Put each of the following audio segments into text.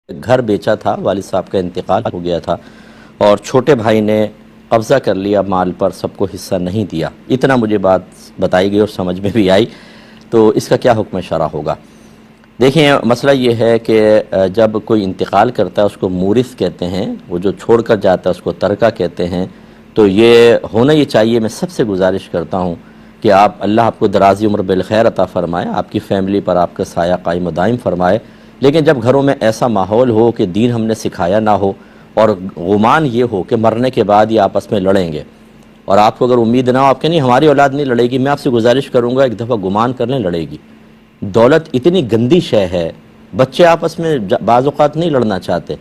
گھر بیچا تھا، والد صاحب کا انتقال ہو گیا تھا اور چھوٹے بھائی نے قبضہ کر لیا مال پر، سب کو حصہ نہیں دیا، اتنا مجھے بات بتائی گئی اور سمجھ میں بھی آئی۔ تو اس کا کیا حکم شرع ہوگا؟ دیکھیں، مسئلہ یہ ہے کہ جب کوئی انتقال کرتا ہے اس کو مورث کہتے ہیں، وہ جو چھوڑ کر جاتا ہے اس کو ترکہ کہتے ہیں۔ تو یہ ہونا یہ چاہیے، میں سب سے گزارش کرتا ہوں کہ اللہ آپ کو درازی عمر بالخیر عطا فرمائے، آپ کی فیملی پر آپ کا سایہ قائم و دائم فرمائے۔ لیکن جب گھروں میں ایسا ماحول ہو کہ دین ہم نے سکھایا نہ ہو اور گمان یہ ہو کہ مرنے کے بعد یہ آپس میں لڑیں گے، اور آپ کو اگر امید نہ ہو آپ کہ نہیں ہماری اولاد نہیں لڑے گی، میں آپ سے گزارش کروں گا ایک دفعہ گمان کر لیں، لڑے گی۔ دولت اتنی گندی شے ہے، بچے آپس میں بعض اوقات نہیں لڑنا چاہتے،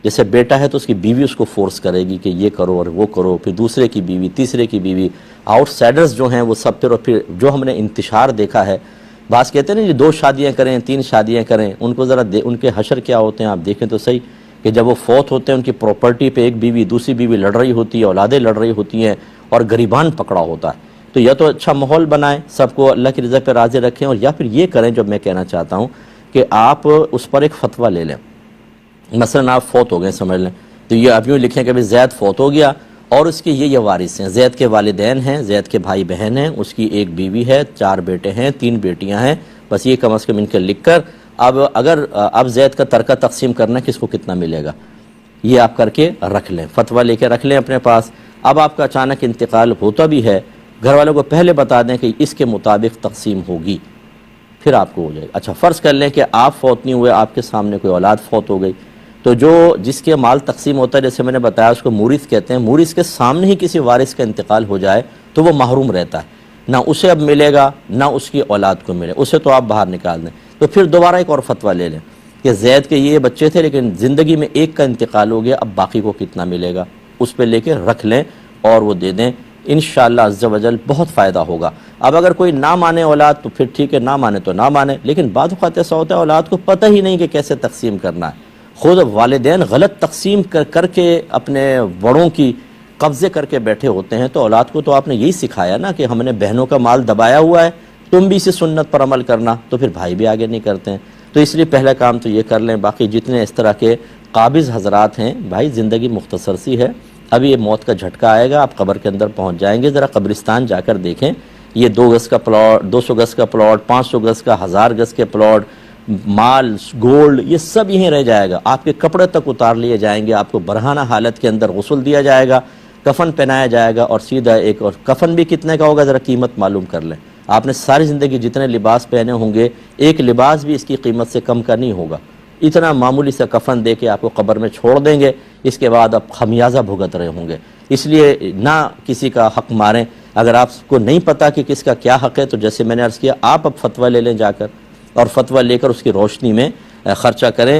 جیسے بیٹا ہے تو اس کی بیوی اس کو فورس کرے گی کہ یہ کرو اور وہ کرو، پھر دوسرے کی بیوی، تیسرے کی بیوی، آؤٹ سائڈرز جو ہیں وہ سب پھر جو ہم نے انتشار دیکھا ہے، بعض کہتے ہیں نا 2 شادیاں کریں 3 شادیاں کریں، ان کو ذرا ان کے حشر کیا ہوتے ہیں آپ دیکھیں تو صحیح، کہ جب وہ فوت ہوتے ہیں ان کی پراپرٹی پہ ایک بیوی دوسری بیوی لڑ رہی ہوتی ہے، اولادیں لڑ رہی ہوتی ہیں اور گریبان پکڑا ہوتا ہے۔ تو یا تو اچھا ماحول بنائیں، سب کو اللہ کی رضا پہ راضی رکھیں، اور یا پھر یہ کریں جو میں کہنا چاہتا ہوں کہ آپ اس پر ایک فتویٰ لے لیں۔ مثلا آپ فوت ہو گئے سمجھ لیں، تو یہ آپ یوں لکھیں کہ زید فوت ہو گیا اور اس کے یہ وارث ہیں، زید کے والدین ہیں، زید کے بھائی بہن ہیں، اس کی 1 بیوی ہے، 4 بیٹے ہیں، 3 بیٹیاں ہیں، بس یہ کم از کم ان کے لکھ کر اب زید کا ترکہ تقسیم کرنا کس کو کتنا ملے گا، یہ آپ کر کے رکھ لیں، فتویٰ لے کے رکھ لیں اپنے پاس۔ اب آپ کا اچانک انتقال ہوتا بھی ہے، گھر والوں کو پہلے بتا دیں کہ اس کے مطابق تقسیم ہوگی، پھر آپ کو ہو جائے گا۔ اچھا فرض کر لیں کہ آپ فوت نہیں ہوئے، آپ کے سامنے کوئی اولاد فوت ہو گئی، تو جس کے مال تقسیم ہوتا ہے جیسے میں نے بتایا اس کو مورث کہتے ہیں، مورث کے سامنے ہی کسی وارث کا انتقال ہو جائے تو وہ محروم رہتا ہے، نہ اسے اب ملے گا نہ اس کی اولاد کو ملے، اسے تو آپ باہر نکال دیں۔ تو پھر دوبارہ ایک اور فتویٰ لے لیں کہ زید کے یہ بچے تھے لیکن زندگی میں ایک کا انتقال ہو گیا، اب باقی کو کتنا ملے گا، اس پہ لے کے رکھ لیں اور وہ دے دیں، انشاءاللہ عز و جل بہت فائدہ ہوگا۔ اب اگر کوئی نہ مانے اولاد تو پھر ٹھیک ہے، نہ مانے تو نہ مانے، لیکن بعض اوقات ایسا ہوتا ہے اولاد کو پتہ ہی نہیں کہ کیسے تقسیم کرنا ہے، خود والدین غلط تقسیم کر کے اپنے بڑوں کی قبضے کر کے بیٹھے ہوتے ہیں، تو اولاد کو تو آپ نے یہی سکھایا نا کہ ہم نے بہنوں کا مال دبایا ہوا ہے، تم بھی اسی سنت پر عمل کرنا، تو پھر بھائی بھی آگے نہیں کرتے ہیں۔ تو اس لیے پہلا کام تو یہ کر لیں۔ باقی جتنے اس طرح کے قابض حضرات ہیں، بھائی زندگی مختصر سی ہے، ابھی یہ موت کا جھٹکا آئے گا، آپ قبر کے اندر پہنچ جائیں گے، ذرا قبرستان جا کر دیکھیں، یہ 2 گز کا پلاٹ، 200 گز کا پلاٹ، 500 گز کا، 1000 گز کے پلاٹ، مال، گولڈ، یہ سب یہیں رہ جائے گا، آپ کے کپڑے تک اتار لیے جائیں گے، آپ کو برہنہ حالت کے اندر غسل دیا جائے گا، کفن پہنایا جائے گا، اور سیدھا ایک اور کفن بھی کتنے کا ہوگا ذرا قیمت معلوم کر لیں۔ آپ نے ساری زندگی جتنے لباس پہنے ہوں گے، ایک لباس بھی اس کی قیمت سے کم کا نہیں ہوگا، اتنا معمولی سا کفن دے کے آپ کو قبر میں چھوڑ دیں گے، اس کے بعد آپ خمیازہ بھگت رہے ہوں گے۔ اس لیے نہ کسی کا حق ماریں، اگر آپ کو نہیں پتا کہ کس کا کیا حق ہے تو جیسے میں نے عرض کیا، آپ اب فتویٰ لے لیں جا کر، اور فتویٰ لے کر اس کی روشنی میں خرچہ کریں،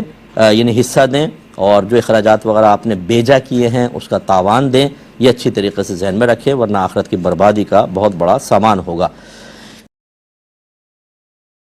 یعنی حصہ دیں، اور جو اخراجات وغیرہ آپ نے بیجا کیے ہیں اس کا تاوان دیں، یہ اچھی طریقے سے ذہن میں رکھیں، ورنہ آخرت کی بربادی کا بہت بڑا سامان ہوگا۔